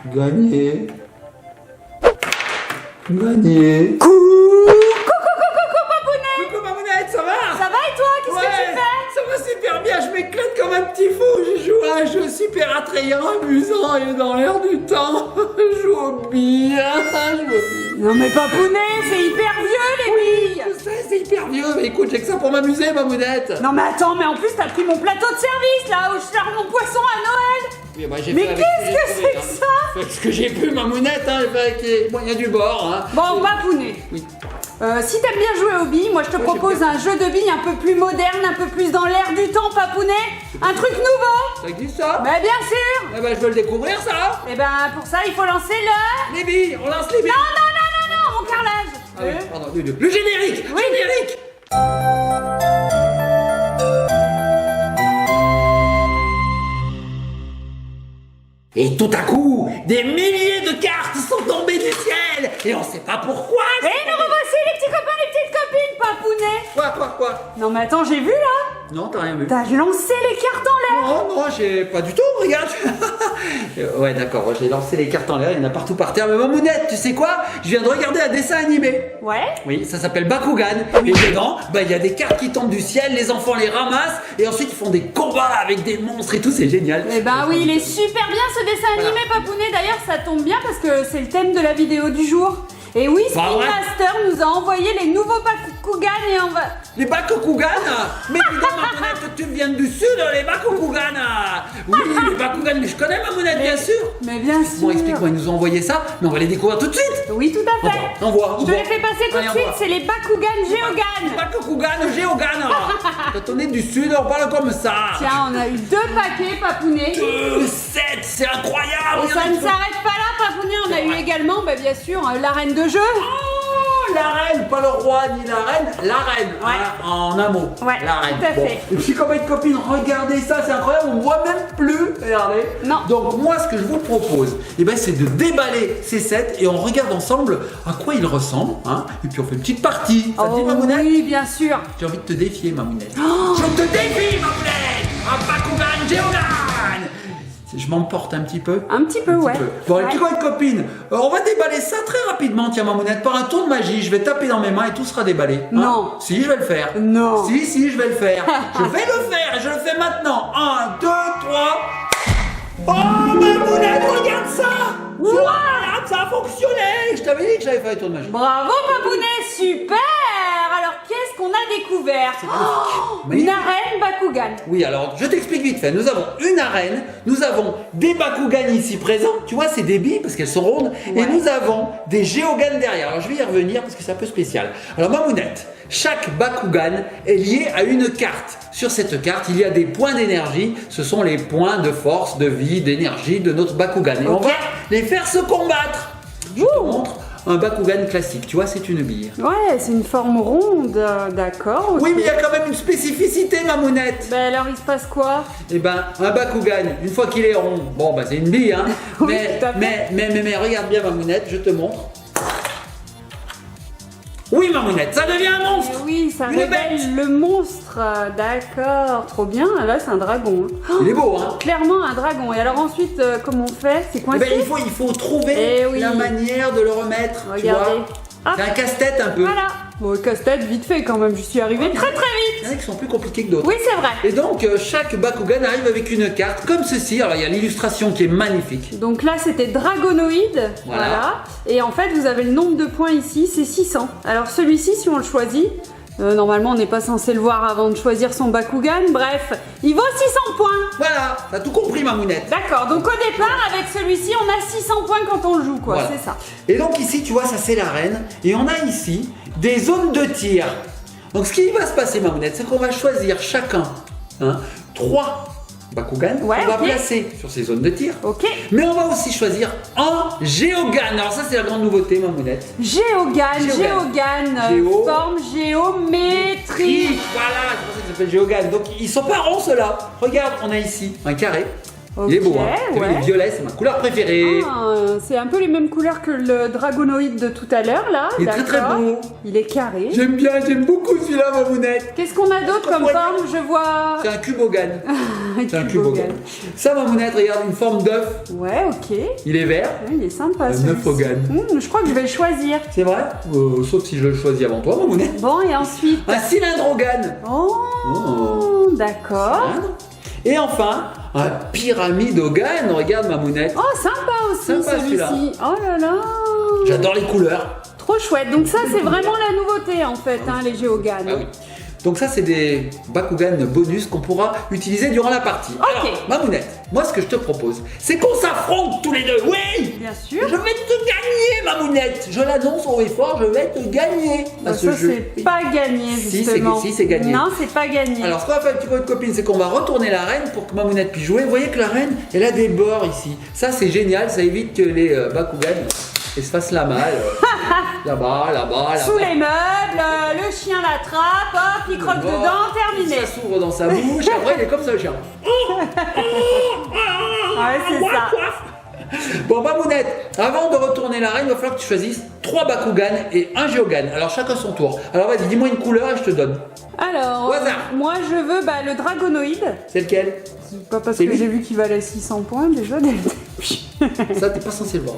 Gagné. Gagné. Coucou Papounet. Coucou Mamounette, ça va? Ça va et toi? Qu'est-ce que tu fais? Ça va super bien, je m'éclate comme un petit fou. Je joue à un jeu super attrayant, amusant et dans l'air du temps. Je joue aux billes. Non mais Papounet, c'est hyper vieux les billes. Je sais, c'est hyper vieux, mais écoute, j'ai que ça pour m'amuser, Mamounette. Non mais attends, mais en plus t'as pris mon plateau de service là où je sers mon poisson à Noël. Oui, bah, j'ai Mais fait avec qu'est-ce que ce j'ai c'est trouvé, que ça? Fais ce que j'ai pu, Mamounette, hein, avec les moyens du bord. Hein. Bon Papounet, Oui. si t'aimes bien jouer aux billes, moi je te Ouais, propose j'aime un jeu de billes un peu plus moderne, un peu plus dans l'air du temps Papounet. Un truc nouveau. Ça existe ça? Bah bien sûr. Eh ben, je veux le découvrir, ça. Et ben pour ça il faut lancer le... Les billes, on lance les billes. Non, mon carrelage. Ah oui, pardon, le générique. Oui. Générique. Et tout à coup, des milliers de cartes sont tombées du ciel et on sait pas pourquoi. Et nous revoici les petits copains, les petites copines, Papounet. Quoi? Non mais attends, j'ai vu là. Non, t'as rien vu. T'as lancé les cartes en l'air. Non, j'ai pas du tout, regarde. Ouais, d'accord, j'ai lancé les cartes en l'air, il y en a partout par terre. Mais Mamounette, tu sais quoi? Je viens de regarder un dessin animé. Ouais. Oui, ça s'appelle Bakugan. Et dedans, il y a des cartes qui tombent du ciel, les enfants les ramassent et ensuite ils font des combats avec des monstres et tout, c'est génial. Eh ben oui, il est super bien ce dessin animé, Papounet. D'ailleurs, ça tombe bien parce que c'est le thème de la vidéo du jour. Et oui, Bah Spin ouais. Master nous a envoyé les nouveaux Bakugan et on va... Les Bakugan. Mais dis donc, Mamounette, tu viens du sud, les Bakugan. Oui, les Bakugan, mais je connais Mamounette, bien sûr. Mais bien sûr. Bon, explique-moi, ils nous ont envoyé ça, mais on va les découvrir tout de suite. Oui, tout à fait. Envoie. Je te les fais passer tout Allez, de suite, envoie. c'est les Bakugan Geogan. Bakugan, Géogan. Quand on est du sud, on parle comme ça. Tiens, on a eu 2 paquets, Papounet. 7, c'est incroyable. Et ça ne s'arrête pas là, Papounet. On a eu également, bien sûr, l'arène de jeu. Oh, la reine, pas le roi ni la reine, la reine, Ouais. hein, en un mot. Ouais, la reine. tout à fait. Et puis comme être copine, regardez ça, c'est incroyable, on voit même plus. Regardez. Non. Donc moi, ce que je vous propose, c'est de déballer ces sets et on regarde ensemble à quoi ils ressemblent, hein. Et puis on fait une petite partie. Ça te dit, Mamounette? oui, bien sûr. J'ai envie de te défier, Mamounette. Je te défie, Mamounette. Un Bakugan Géogan. Je m'emporte un petit peu. Un petit peu, ouais. Bon, les Ouais. petits coins de copines, on va déballer ça très rapidement, tiens, Mamounette, par un tour de magie. Je vais taper dans mes mains et tout sera déballé. Hein? Non. Si, je vais le faire. Non. Si, je vais le faire. Je vais le faire et je le fais maintenant. 1, 2, 3. Oh, Mamounette, regarde ça. Voilà, ça a fonctionné. Je t'avais dit que j'avais fait un tour de magie. Bravo, Papounet, super. Alors, qu'est-ce qu'on a découvert? Magnifique. Une arène Bakugan. Oui, alors je t'explique vite fait. Nous avons une arène, nous avons des Bakugan ici présents. Tu vois, c'est des billes parce qu'elles sont rondes. Ouais. Et nous avons des Géogan derrière. Alors je vais y revenir parce que c'est un peu spécial. Alors Mamounette, chaque Bakugan est lié à une carte. Sur cette carte, il y a des points d'énergie. Ce sont les points de force, de vie, d'énergie de notre Bakugan. Et on Ok. va les faire se combattre. Je te montre un Bakugan classique. Tu vois, c'est une bille. Ouais, c'est une forme ronde, d'accord. Oui, ok. mais il y a quand même une spécificité, Mamounette. Alors, il se passe quoi? Eh ben, un Bakugan, une fois qu'il est rond, c'est une bille, hein. Oui, tout à fait. mais regarde bien, Mamounette, je te montre. Oui, Mamounette, ça devient un monstre. Oui, ça Une révèle bête. le monstre, d'accord, trop bien. Là, c'est un dragon. hein. Il est beau, hein. Clairement un dragon. Et alors ensuite, comment on fait? C'est Eh coincé? ben, il faut trouver Eh oui. la manière de le remettre. Tu Regardez. vois. Hop. C'est un casse-tête un peu. Voilà. Bon, casse-tête, vite fait quand même. Je suis arrivée très très Il y vite. en a qui sont plus compliqués que d'autres. Oui, c'est vrai. Et donc, chaque Bakugan arrive avec une carte comme ceci. Alors, il y a l'illustration qui est magnifique. Donc là, c'était Dragonoïde. Voilà. Et en fait, vous avez le nombre de points ici, c'est 600. Alors celui-ci, si on le choisit, normalement, on n'est pas censé le voir avant de choisir son Bakugan. Bref, il vaut 600 points. Voilà, t'as tout compris, Mamounette. D'accord, donc au départ, avec celui-ci, on a 600 points quand on le joue, quoi. Voilà. C'est ça. Et donc ici, tu vois, ça c'est l'arène. Et on a ici des zones de tir. Donc ce qui va se passer, Mamounette, c'est qu'on va choisir chacun 3 Bakugan Ouais, qu'on va ok. placer sur ces zones de tir. Ok. Mais on va aussi choisir un Géogan. Alors ça, c'est la grande nouveauté, Mamounette. Géogan, Géo. forme géométrique. Voilà, c'est pour ça qu'il s'appelle Géogan. Donc ils sont pas ronds ceux-là. Regarde, on a ici un carré, Il est beau, Ok, hein. T'as vu, ouais. le violet, c'est ma couleur préférée. Ah, c'est un peu les mêmes couleurs que le dragonoïde de tout à l'heure là. Il est très très d'accord. beau. Il est carré. J'aime bien, j'aime beaucoup celui-là, Mamounette. Qu'est-ce qu'on a d'autre comme Ouais. forme? Je vois. C'est un cubogan. C'est un Cubogan. cubogan. Ça, Mamounette, regarde, une forme d'œuf. Ouais, ok. Il est vert. Ouais, il est sympa Un celui-ci. Neufogan. Je crois que je vais le choisir. C'est vrai. Sauf si je le choisis avant toi, Mamounette. Bon, et ensuite. Un cylindrogan. Oh, d'accord. Et enfin, un pyramidogan. Regarde, Mamounette. Oh, sympa aussi Sympa, celui-ci. Oh là là. J'adore les couleurs. Trop chouette. Donc ça, c'est vraiment la nouveauté en fait, hein, les géoganes. Ah oui. Donc ça, c'est des Bakugan bonus qu'on pourra utiliser durant la partie. Ok. Alors, Mamounette, moi, ce que je te propose, c'est qu'on s'affronte tous les deux. Oui. Bien sûr. Je vais te gagner, Mamounette. Je l'annonce haut et fort, je vais te gagner. à ce Ça, jeu. c'est pas gagné, Si, justement. c'est gagné. Non, c'est pas gagné. Alors, ce qu'on va faire, petit peu de copine, c'est qu'on va retourner l'arène pour que Mamounette puisse jouer. Vous voyez que l'arène, elle a des bords ici. Ça, c'est génial. Ça évite que les Bakugan se fassent la malle. Là-bas, là-bas, là-bas. Sous les meubles, le chien l'attrape, hop, il croque Bon, dedans, terminé. Ça s'ouvre dans sa bouche. Après, il est comme ça, le chien. Ouais, c'est ça. Bon, Mamounette, avant de retourner l'arène, il va falloir que tu choisisses 3 Bakugan et un Geogan. Alors, chacun son tour. Alors, vas-y, dis-moi une couleur et je te donne. Alors, Au hasard. moi je veux le dragonoïde. C'est lequel? C'est pas parce C'est que lui. j'ai vu qu'il valait 600 points déjà dès le début. Ça, t'es pas censé le voir.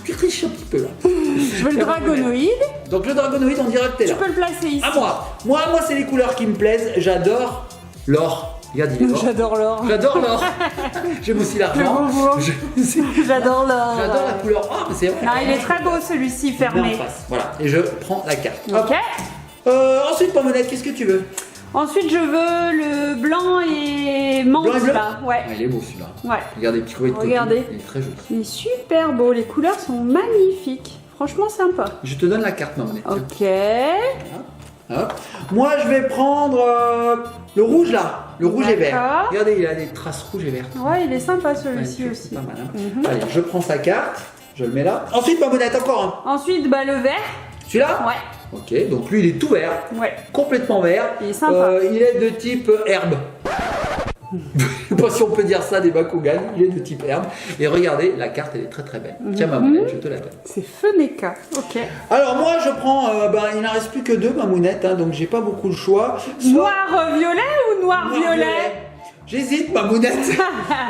Tu triches un petit peu là. Je veux le dragonoïde. Donc, le dragonoïde, on dirait que t'es Tu là. peux le placer ici. À moi. Moi, c'est les couleurs qui me plaisent. J'adore l'or. Regarde, il est or. J'adore l'or. J'adore l'or. J'aime aussi l'argent. Le bonbon. J'adore l'or. J'adore la couleur or, mais c'est vrai. Non, il est très beau celui-ci Bien en fermé. face. Voilà. Et je prends la carte. Hop. Ok. Ensuite, Mamounette, qu'est-ce que tu veux? Ensuite, je veux le blanc et menthe Blanc et bleu. là. Ouais. Ah, il est beau celui-là. Ouais. Regardez, petit coup de Regardez. copine, il est très joli. Il est super beau. Les couleurs sont magnifiques. Franchement sympa. Je te donne la carte, Mamounette. Ok. Hop. Moi, je vais prendre le rouge là. Le rouge et vert. D'accord. Regardez, il a des traces rouges et vertes. Ouais, il est sympa Ouais, celui-ci c'est aussi. pas mal. Hein. Mhm. Allez, je prends sa carte. Je le mets là. Ensuite, Mamounette, encore un. Ensuite, le vert. Celui-là? Ouais. Ok, donc lui, il est tout vert. Ouais. Complètement vert. Il est sympa. Il est de type herbe. Je sais pas si on peut dire ça des Bakugan. Il est de type herbe. Et regardez, la carte, elle est très très belle. Tiens, Mamounette, je te la donne. C'est Feneka. Ok. Alors moi, je prends. Il n'en reste plus que 2, Mamounette, hein, donc j'ai pas beaucoup le choix. Soit Noir-violet ou noir-violet? J'hésite, Mamounette.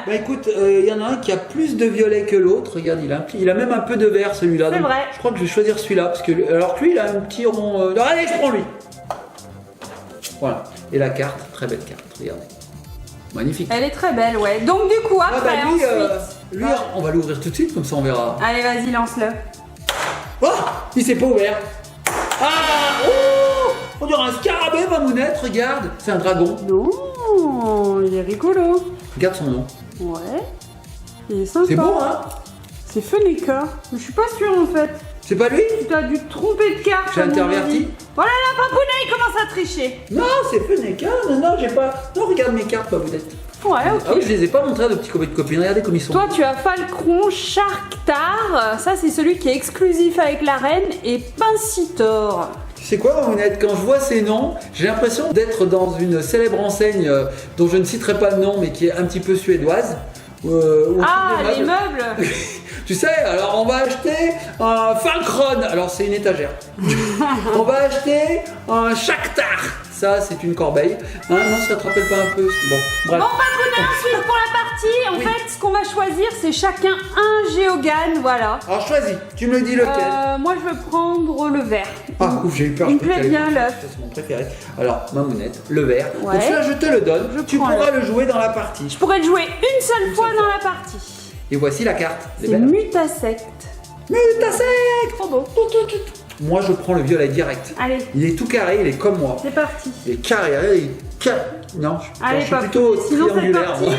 Bah écoute, il y en a un qui a plus de violet que l'autre. Regarde, il a même un peu de vert celui-là. C'est Donc, vrai. Je crois que je vais choisir celui-là parce que alors que lui, il a un petit rond. Non, allez, je prends lui. Voilà. Et la carte, très belle carte. Regardez, magnifique. Elle est très belle, ouais. Donc du coup, Ah, après, bah, lui, ensuite... on va l'ouvrir tout de suite, comme ça on verra. Allez, vas-y, lance-le. Oh, il s'est pas ouvert. Ah, oh, on dirait un scarabée, Mamounette. Regarde, c'est un dragon. Non, il est rigolo. Regarde son nom. Ouais. Il est sympa. C'est beau, hein? C'est Feneka. Je suis pas sûre en fait. C'est pas lui? Tu as dû te tromper de carte. J'ai à mon interverti. avis. Voilà, la papounet, il commence à tricher. Non, c'est Feneka. Non, j'ai pas. Non, regarde mes cartes, Mamounette. Ouais, ok. Ah oui, je les ai pas montrées à de petits copains de copines. Regardez comme ils sont. Toi, tu as Falcron, Sharktar. Ça, c'est celui qui est exclusif avec la reine. Et Pincitor. Tu sais quoi, Mamounette, quand je vois ces noms, j'ai l'impression d'être dans une célèbre enseigne dont je ne citerai pas le nom, mais qui est un petit peu suédoise. Ah, les meubles. Tu sais, alors on va acheter un Falcron, alors c'est une étagère. On va acheter un Shakhtar, ça c'est une corbeille. Hein, non, ça te rappelle pas un peu? Bon, bref. Bon, papounet, ensuite pour la partie, en Oui. fait, ce qu'on va choisir, c'est chacun un géogane, voilà. Alors choisis, tu me dis lequel. Moi, je veux prendre le vert. Ah, ouf, j'ai eu peur. Il me je crois plaît qu'il allait- bien, l'œuf. C'est mon préféré. Alors, Mamounette, le vert. Ouais. Donc celui-là, je te le donne. Je Tu prends pourras le jouer dans la partie. Je pourrais le jouer une seule fois dans la partie. Et voici la carte. Elle est C'est belle. Mutasect. Mutasect. Trop beau. Moi, je prends le violet direct. Allez, Il est tout carré, il est comme moi. c'est parti. Il est carré, il est carré. Non, Allez, je suis pas plutôt sinon c'est triangulaire. parti. moi.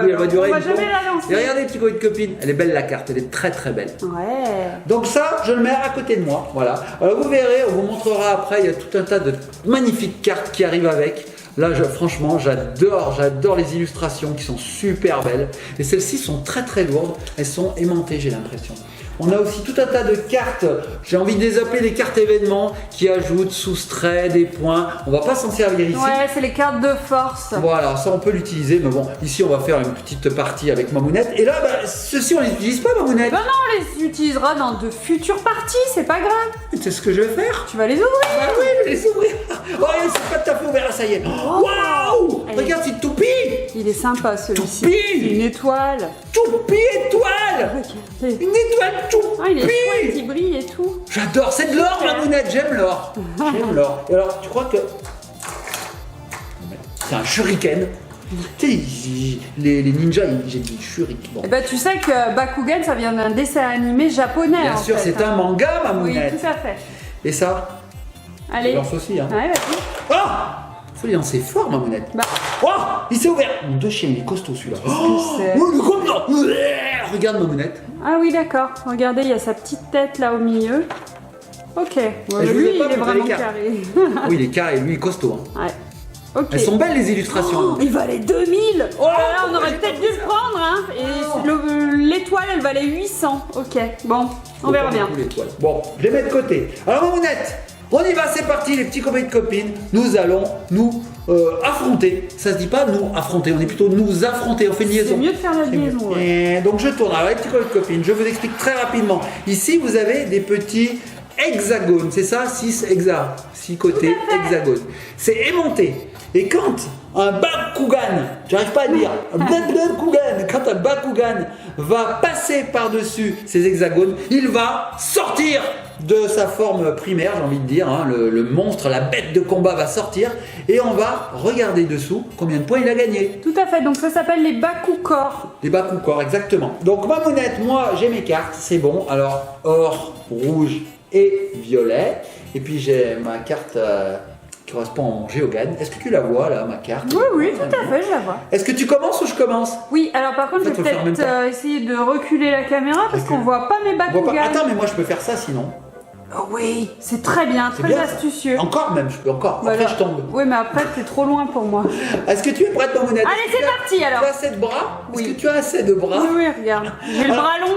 Oui, elle va durer on va une jamais fois. la lancer. Et regardez, petit copain de copine, elle est belle la carte, elle est très très belle. Ouais. Donc ça, je le mets à côté de moi, voilà. Alors vous verrez, on vous montrera après, il y a tout un tas de magnifiques cartes qui arrivent avec. Là, franchement, j'adore les illustrations qui sont super belles. Et celles-ci sont très très lourdes, elles sont aimantées, j'ai l'impression. On a aussi tout un tas de cartes, j'ai envie de les appeler des cartes événements, qui ajoutent, soustraient des points. On va pas s'en servir ici. Ouais, c'est les cartes de force. Voilà, ça on peut l'utiliser, mais bon, ici on va faire une petite partie avec Mamounette. Et là, bah, ceux-ci on les utilise pas, Mamounette. Ben non, on les utilisera dans de futures parties, c'est pas grave. C'est ce que je vais faire. Tu vas les ouvrir. Ah oui, je vais les ouvrir. Oh, c'est pas tout à fait ouvert, ça y est. Waouh! Allez. Regarde, c'est Toupie. Il est sympa celui-ci. Toupie. C'est une étoile. Toupie étoile. Regardez. Une étoile Toupie. Ah, il est chouette, il brille et tout. J'adore, c'est de l'or, Mamounette, j'aime l'or. J'aime l'or. Et alors, tu crois que c'est un shuriken? Tu sais, les ninjas, j'ai dit shuriken. Bon. Eh ben, tu sais que Bakugan, ça vient d'un dessin animé japonais. Bien en sûr, fait, c'est un manga, Oui, Mamounette. tout à fait. Et ça, Allez. je lance aussi. Hein. Ouais, vas-y. Oh, faut les lancer fort, Mamounette. Bah. Oh, il s'est ouvert. Mon deux chiens, il est costaud celui-là. c'est Oh, le gros blanc. Regarde, Mamounette. Ah oui, d'accord. Regardez, il y a sa petite tête là au milieu. Ok. Ouais, je vous lui, ai pas il est montré vraiment les cartes. carré. Oui, il est carré, lui, il est costaud. Hein. Ouais. Ok. Elles sont belles, les illustrations. Oh, il valait 2000. Oh, là, on aurait j'ai peut-être pas dû vu le ça. prendre, hein. Et l'étoile, elle valait 800. Ok. Bon, on verra bien. Bon, je les mets de côté. Alors, Mamounette, on y va, c'est parti, les petits copains et copines. Nous allons nous affronter. Ça se dit pas nous affronter, on est plutôt nous affronter. On fait une liaison. C'est mieux de faire la C'est mieux. liaison. Ouais. Et donc, je tourne. Alors, les petits copains et copines, je vous explique très rapidement. Ici, vous avez des petits hexagones. C'est ça, 6 côtés hexagones. C'est aimanté. Et quand un Bakugan, j'arrive pas à dire, un Bakugan, quand un Bakugan va passer par-dessus ces hexagones, il va sortir de sa forme primaire, j'ai envie de dire, hein, le monstre, la bête de combat va sortir, et on va regarder dessous combien de points il a gagné. Tout à fait. Donc ça s'appelle les Bakukor. Les Bakukor, exactement. Donc Mamounette, moi j'ai mes cartes, c'est bon. Alors or, rouge et violet. Et puis j'ai ma carte qui correspond à mon Géogane. Est-ce que tu la vois là, ma carte? Oui, oui, tout à fait, je la vois. Est-ce que tu commences ou je commence? Oui, alors par contre, En fait, je faut vais le faire en même peut-être essayer de reculer la caméra parce Recule. qu'on voit pas mes On voit Bakugan. pas. Attends, mais moi je peux faire ça sinon. Oh oui, c'est très bien, C'est très bien. astucieux. Encore même, je peux encore. Voilà. Après je tombe. Oui, mais après, t'es trop loin pour moi. Est-ce que tu es prête, Mamounette? Allez, Est-ce que c'est tu as- parti, alors. Tu as assez de bras? Oui. Est-ce que tu as assez de bras? Oui, oui, regarde. J'ai le Alors- bras long.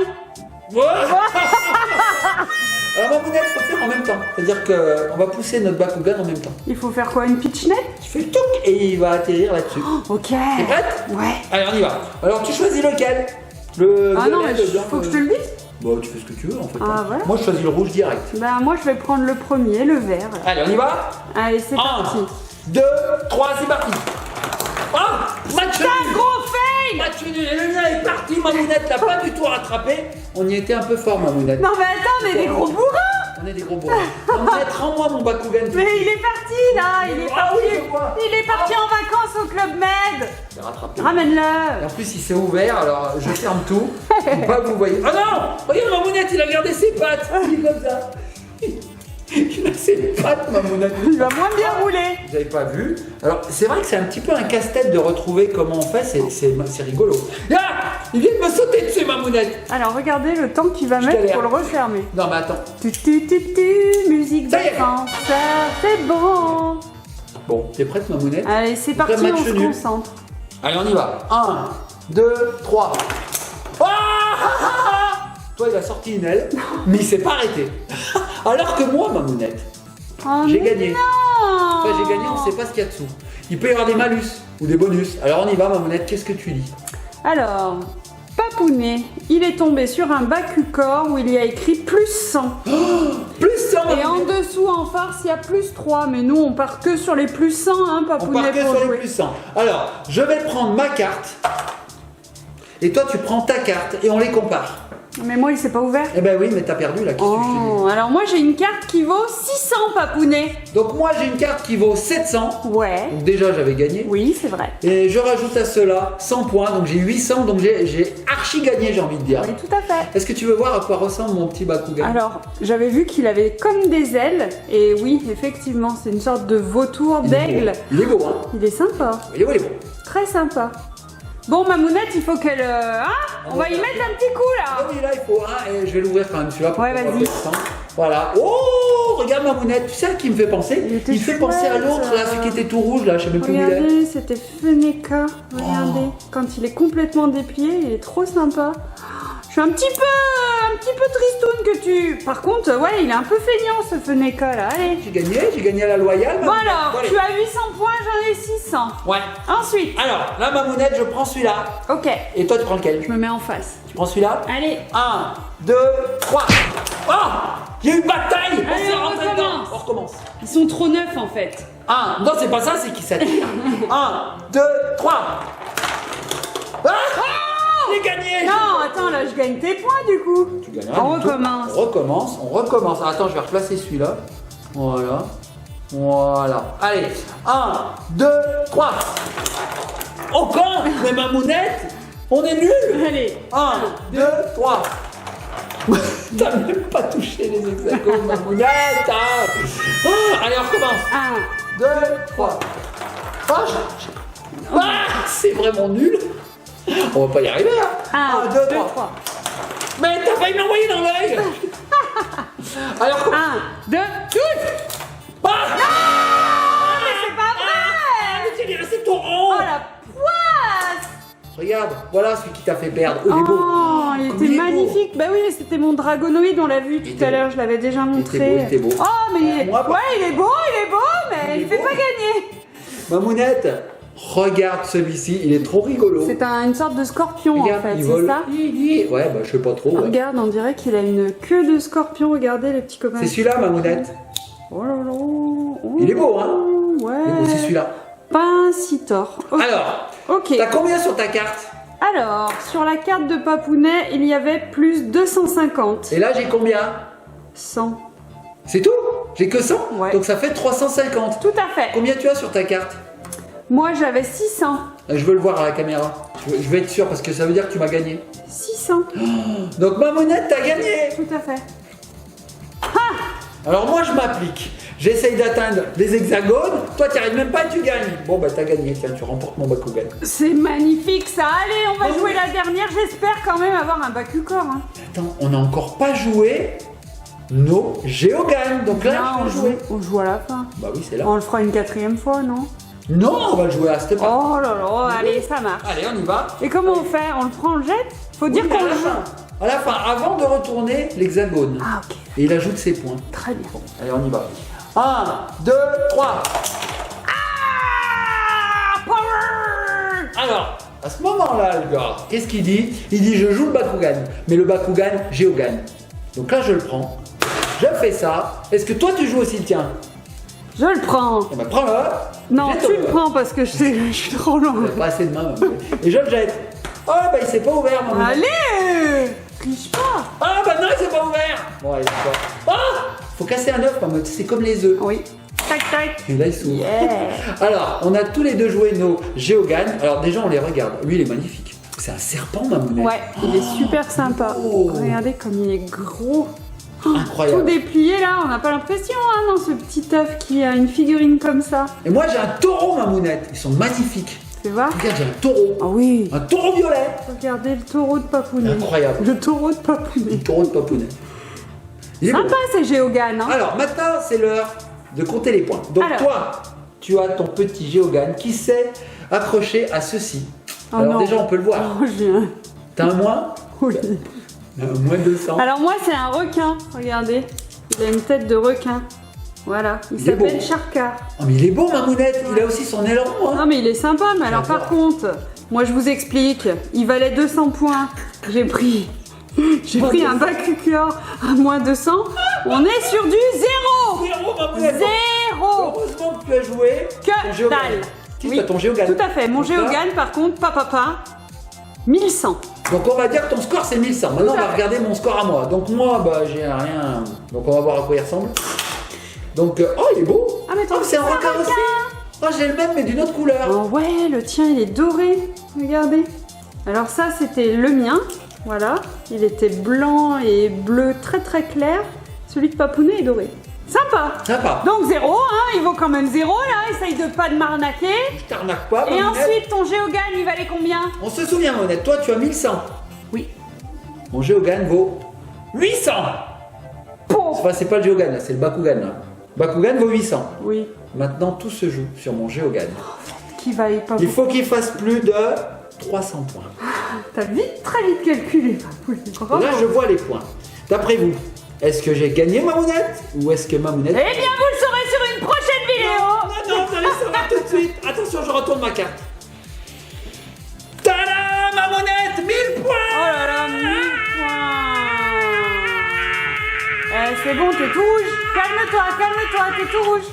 Alors Mamounette, il faut faire en même temps. C'est-à-dire qu'on va pousser notre Bakugan en même temps. Il faut faire quoi, une pitchnet? Tu fais le toc et il va atterrir là-dessus. Ok. T'es prête? Ouais. Allez, on y va. Alors, tu choisis lequel? Le Ah non, violet, mais le blanc, faut que je te le dise. Bah, tu fais ce que tu veux en fait. Ah, hein. voilà. Moi, je choisis le rouge direct. Ben, moi, je vais prendre le premier, le vert. Allez, on y va. Allez, c'est 1, parti. 2, 3, c'est parti. Ah, match Putain, nul. gros fail! Match nul. Et le mien est parti. Mamounette l'a pas du tout rattrapé. On y était un peu fort, Mamounette. Non, mais attends, mais des gros bourrins! On est des gros bourrins. Mamounette, rends-moi mon Bakugan. Mais il est parti, là! Il est Ah parti! oui, je vois. Il est parti en vacances au Club Med! Je l'ai rattrapé. Et Ramène-le! en plus, il s'est ouvert, alors je ferme tout. Pour pas que vous voyez. Oh non! Regarde, Mamounette, il a gardé ses pattes. Il est comme ça. Il a ses pattes, Mamounette. Il va moins bien rouler! Vous n'avez pas vu? Alors, c'est vrai que c'est un petit peu un casse-tête de retrouver comment on fait, c'est rigolo. Ah! Il vient de me sauter dessus, Mamounette. Alors, regardez le temps qu'il va Je mettre galère. pour le refermer. Non, mais attends. Musique Ça y est. d'ascenseur, c'est bon! Bon, t'es prête, Mamounette? Allez, c'est parti, match on se nul. concentre. Allez, on y va. 1, 2, 3. Toi, il a sorti une aile, mais il s'est pas arrêté. Alors que moi, Mamounette, Oh, j'ai mais gagné. non. Enfin, j'ai gagné, on sait pas ce qu'il y a dessous. Il peut y avoir des malus ou des bonus. Alors, on y va, Mamounette, qu'est-ce que tu dis? Alors, Papounet, il est tombé sur un Bakukor où il y a écrit plus 100. Plus 100, Et en Mamounette. dessous, en farce, il y a plus 3. Mais nous, on part que sur les plus 100, hein, On Papounet, part que pour sur les jouer. plus 100. Alors, je vais prendre ma carte. Et toi, tu prends ta carte et on les compare. Mais moi, il s'est pas ouvert. Eh ben oui, mais t'as perdu là, qu'est-ce que je te Oh, alors moi, j'ai une carte qui vaut 600, Papounet. dis? Donc moi, j'ai une carte qui vaut 700. Ouais. Donc déjà, j'avais gagné. Oui, c'est vrai. Et je rajoute à cela 100 points, donc j'ai 800, donc j'ai archi gagné, j'ai envie de dire. Oui, tout à fait. Est-ce que tu veux voir à quoi ressemble mon petit Bakugan? Alors, j'avais vu qu'il avait comme des ailes. Et oui, effectivement, c'est une sorte de vautour Il est beau, d'aigle. hein. Il est beau, hein? Il est sympa. Il est beau, il est beau. Très sympa. Bon, Mamounette, il faut qu'elle... hein, on va y mettre un petit coup, Ah là. oui, là, il faut un, et je vais l'ouvrir quand même celui-là. pour Ouais, qu'on voit vas-y. le sang. Voilà. Oh, regarde Mamounette, tu sais à qui il me fait penser? Il était fait penser à chouette, l'autre, là, celui qui était tout rouge, là, je sais même plus où il est. Regardez, c'était Feneka. Regardez. Oh. Quand il est complètement déplié, il est trop sympa. Je suis un petit petit peu tristoun que tu... Par contre, ouais, il est un peu feignant ce Feneka là, allez. J'ai gagné à la loyale. Bon alors, allez. tu as 800 points, j'en ai 600. Ouais. Ensuite. Alors, là, Mamounette, je prends celui-là. Ok, Et toi, tu prends lequel? je me mets en face. Tu prends celui-là? Allez. 1, 2, 3. Oh! Il y a eu bataille! Allez, s'est on rentré recommence. dedans. On recommence. Ils sont trop neufs en fait. 1, non, c'est pas ça, c'est qui s'attire. 1, 2, 3. Ah! J'ai gagné! Non, attends, là je gagne tes points du coup. Tu gagneras On du tout. recommence. On recommence. Attends, je vais replacer celui-là. Voilà. Voilà. Allez, 1, 2, 3. Encore! Mais Mamounette, on est nuls! Allez. 1, 2, 3. T'as même pas touché les hexagones, Mamounette! Ah, allez, on recommence. 1. 2, 3. Ah, c'est vraiment nul. On va pas y arriver, hein. 1, 2, 3. Mais t'as failli m'envoyer dans l'œil. Alors, 1, 2, touche. Ah, Mais c'est pas vrai. mais tu es resté tout rond. Oh la poisse. Regarde, voilà celui qui t'a fait perdre. Oh, il est beau. Oh, il Comme était il est beau. magnifique. Bah oui, c'était mon dragonoïde, on l'a vu Il tout était à l'heure, beau. je l'avais déjà montré. Il était beau. Oh, mais moi, ouais, il est beau, mais Il il est fait beau. pas gagner. Mamounette, regarde celui-ci, il est trop rigolo. C'est une sorte de scorpion en Regarde, fait, il c'est vole. ça? Ouais, bah je sais pas trop. ouais. Regarde, on dirait qu'il a une queue de scorpion. Regardez les petits copains. C'est celui-là, Mamounette. Oh là là. Oh. Il est beau, hein? Ouais. Il est beau, c'est celui-là. Pas si tort. Ok. Alors, Ok. t'as combien sur ta carte? Alors, sur la carte de Papounet, il y avait plus 250. Et là, j'ai combien? 100. C'est tout? J'ai que 100? Ouais. Donc ça fait 350. Tout à fait. Combien tu as sur ta carte? Moi, j'avais 600. Je veux le voir à la caméra. Je veux être sûr parce que ça veut dire que tu m'as gagné. 600. Donc Mamounette, t'as gagné. Tout à fait. Alors moi, je m'applique. J'essaye d'atteindre les hexagones. Toi, tu arrives même pas et tu gagnes. Bon, bah t'as gagné. Tiens, tu remportes mon Bakugan. C'est magnifique ça. Allez, on va Bon, jouer la dernière. J'espère quand même avoir un Bakucor. Hein. Attends, on n'a encore pas joué nos Géoganes. Donc là, Là, je on vais jouer. joue, on joue à la fin. Bah oui, c'est là. On le fera une 4e fois, non? Non, on va le jouer à cette part. Oh là là, allez, ça marche. Allez, on y va. Et comment on fait? On le prend, on le jette? Faut dire Oui, mais qu'on à le la joue. fin. À la fin, avant de retourner l'hexagone. Ah, ok. Et il ajoute ses points. Très bien. Allez, on y va. 1, 2, 3. Ah, power! Alors, à ce moment-là, le gars, qu'est-ce qu'il dit? Il dit je joue le Bakugan, mais le Bakugan Géogan. Donc là, je le prends. Je fais ça. Est-ce que toi, tu joues aussi le tien? Je le prends. Eh ben, prends-le. Non, Jette-le. tu le prends parce que je suis trop loin. T'as pas assez de main. même. Et je le jette. Oh, bah il s'est pas ouvert, mon gars. Allez! Triche pas. Ah, bah non, il s'est pas ouvert. Bon, allez, d'accord. Ah, faut casser un œuf, maman. C'est comme les œufs. Oui. Tac, tac. Et là, il s'ouvre. Yeah. Alors, on a tous les deux joué nos Géogan. Alors, déjà, on les regarde. Lui, il est magnifique. C'est un serpent, maman. Ouais, il est super sympa. Oh. Regardez comme il est gros. Tout Incroyable. déplié là, on n'a pas l'impression dans ce petit œuf qui a une figurine comme ça. Et moi, j'ai un taureau, mamounette. Ils sont magnifiques. Tu vois? Regarde, j'ai un taureau. Ah oui. Un taureau violet. Regardez le taureau de Papounet. Incroyable. Le taureau de Papounet. Le taureau de papounet. Il est beau. Sympa ces Géoganes, hein? Alors, maintenant, c'est l'heure de compter les points. Donc, Alors. toi, tu as ton petit Géogan qui s'est accroché à ceci. Oh Alors, non. déjà, on peut le voir. Oh, j'ai un... T'as un moins Oui. Un moins 200. Alors moi c'est un requin, regardez. Il a une tête de requin. Voilà, il Il est beau. s'appelle Charcar. Oh, mais il est beau, Mamounette. Il a aussi son aileron. Hein. Non mais il est sympa, mais alors par J'adore. contre, moi je vous explique, il valait 200 points. J'ai pris un Bakucor à moins 200. On est sur du 0. Zéro, Mamounette. 0. Heureusement que tu as joué ton Que Géogan. dalle. Tu Oui, as ton Géogan. Tout à fait, mon Donc là, Géogan par contre, papa, 1100. Donc on va dire que ton score c'est 1100. Maintenant Tout on à va fait. regarder mon score à moi. Donc moi bah j'ai rien. Donc on va voir à quoi il ressemble. Donc oh il est beau. Ah, mais toi oh, c'est un aussi, c'est un requin aussi. Oh j'ai le même mais d'une autre couleur. Oh ouais, le tien il est doré, regardez. Alors ça c'était le mien, voilà. Il était blanc et bleu très très clair. Celui de Papounet est doré. Sympa. Sympa. Donc 0, hein, il vaut quand même 0 là, essaye de pas de m'arnaquer. Je t'arnaque pas. Et Mamounette. ensuite ton Géogan il valait combien? On se souvient Mamounette, toi tu as 1100. Oui. Mon Géogan vaut 800. Pauvre. Enfin c'est pas le Géogan là, c'est le Bakugan là. Bakugan vaut 800. Oui, Maintenant tout se joue sur mon Géogan. qui valait pas Il beaucoup. faut qu'il fasse plus de 300 points. T'as vite, très vite calculé, Papounet. Bravo. Là je vois les points. D'après vous, est-ce que j'ai gagné Mamounette ou est-ce que Mamounette... Eh bien, vous le saurez sur une prochaine vidéo. Non, vous allez savoir tout de suite. Attention, je retourne ma carte. Tada, Mamounette, 1000 points. Oh là là, 1000 points. C'est bon, t'es tout rouge. Calme-toi, t'es tout rouge.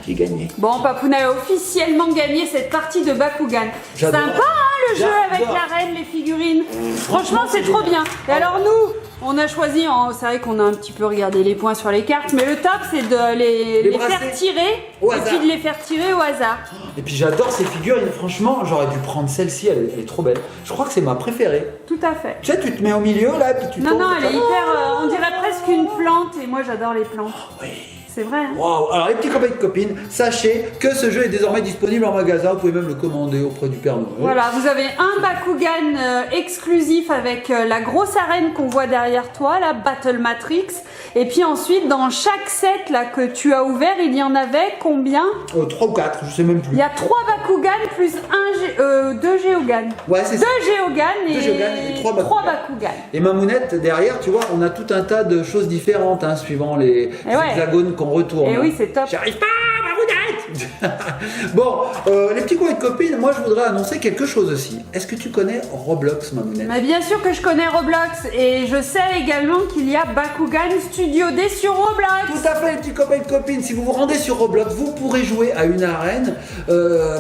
J'ai gagné. Bon, Papouna a officiellement gagné cette partie de Bakugan. J'adore. Sympa, hein, le jeu avec J'adore. la reine, les figurines. Franchement, c'est c'est trop génial. bien. Et alors nous, on a choisi, c'est vrai qu'on a un petit peu regardé les points sur les cartes, mais le top, c'est de les brasser faire tirer au et hasard. puis de les faire tirer au hasard. Et puis j'adore ces figurines. Franchement, j'aurais dû prendre celle-ci. Elle est trop belle. Je crois que c'est ma préférée. Tout à fait. Tu sais, tu te mets au milieu là, puis tu Non, tombes. non, elle est hyper, on dirait presque une plante, et moi j'adore les plantes. Oui. C'est vrai. Hein. Waouh. Alors les petits copains et copines, sachez que ce jeu est désormais disponible en magasin. Vous pouvez même le commander auprès du Père Noël. Voilà, vous avez un Bakugan exclusif avec la grosse arène qu'on voit derrière toi, la Battle Matrix. Et puis ensuite, dans chaque set là que tu as ouvert, il y en avait combien? 3 ou 4, je sais même plus. Il y a 3 Bakugan plus 2 Geogan. Ouais, c'est 2 ça. Geogan Deux Geogan et trois Bakugan. Bakugan. Et Mamounette, derrière, tu vois, on a tout un tas de choses différentes, hein, suivant les ouais. hexagones qu'on retourne. Et oui, c'est top. J'arrive pas, Mamounette. Bon, les petits copains et copines, moi je voudrais annoncer quelque chose aussi. Est-ce que tu connais Roblox, Mamounette? Mais bien sûr que je connais Roblox et je sais également qu'il y a Bakugan Studio D sur Roblox. Tout à fait, les petits copains et copines. Si vous vous rendez sur Roblox, vous pourrez jouer à une arène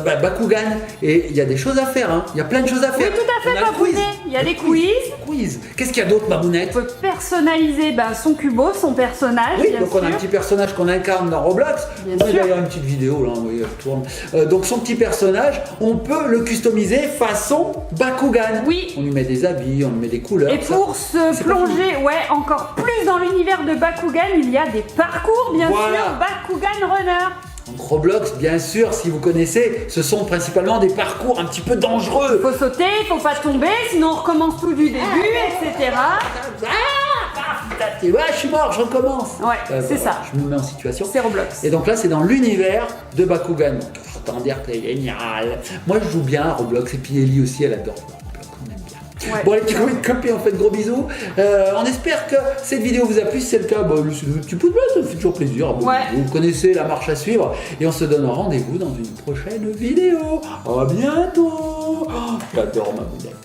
Bakugan. Et il y a des choses à faire, hein. Il y a plein de choses à Oui, faire. tout à On fait, a le quiz. Papounet. Il y a des quiz. Quiz. Qu'est-ce qu'il y a d'autre, Mamounette? On peut personnaliser son cubo, son personnage. Oui, bien donc on a un sûr. petit personnage qu'on incarne dans Roblox. Bien On a sûr. d'ailleurs une petite vidéo là, vous voyez, elle tourne. Donc son petit personnage, on peut le customiser façon Bakugan. Oui. On lui met des habits, on lui met des couleurs. Et ça. pour se C'est pas plonger encore plus dans l'univers de Bakugan, il y a des parcours, bien Voilà. sûr, Bakugan Runner. Donc Roblox, bien sûr, si vous connaissez, ce sont principalement des parcours un petit peu dangereux. Faut sauter, faut pas tomber, sinon on recommence tout du début, etc. Ouais, je suis mort, je recommence. Ouais, c'est voilà, ça. Je me mets en situation. C'est Roblox. Et donc là, c'est dans l'univers de Bakugan. Donc, autant dire que c'est génial. Moi, je joue bien à Roblox. Et puis Ellie aussi, elle adore Roblox. On aime bien. Ouais. Bon, les petits copains, on fait de gros bisous. On espère que cette vidéo vous a plu. Si c'est le cas, laissez un petit pouce bleu, ça fait toujours plaisir. Bon, Ouais. vous connaissez la marche à suivre. Et on se donne rendez-vous dans une prochaine vidéo. À bientôt. Oh, j'adore ma boulette.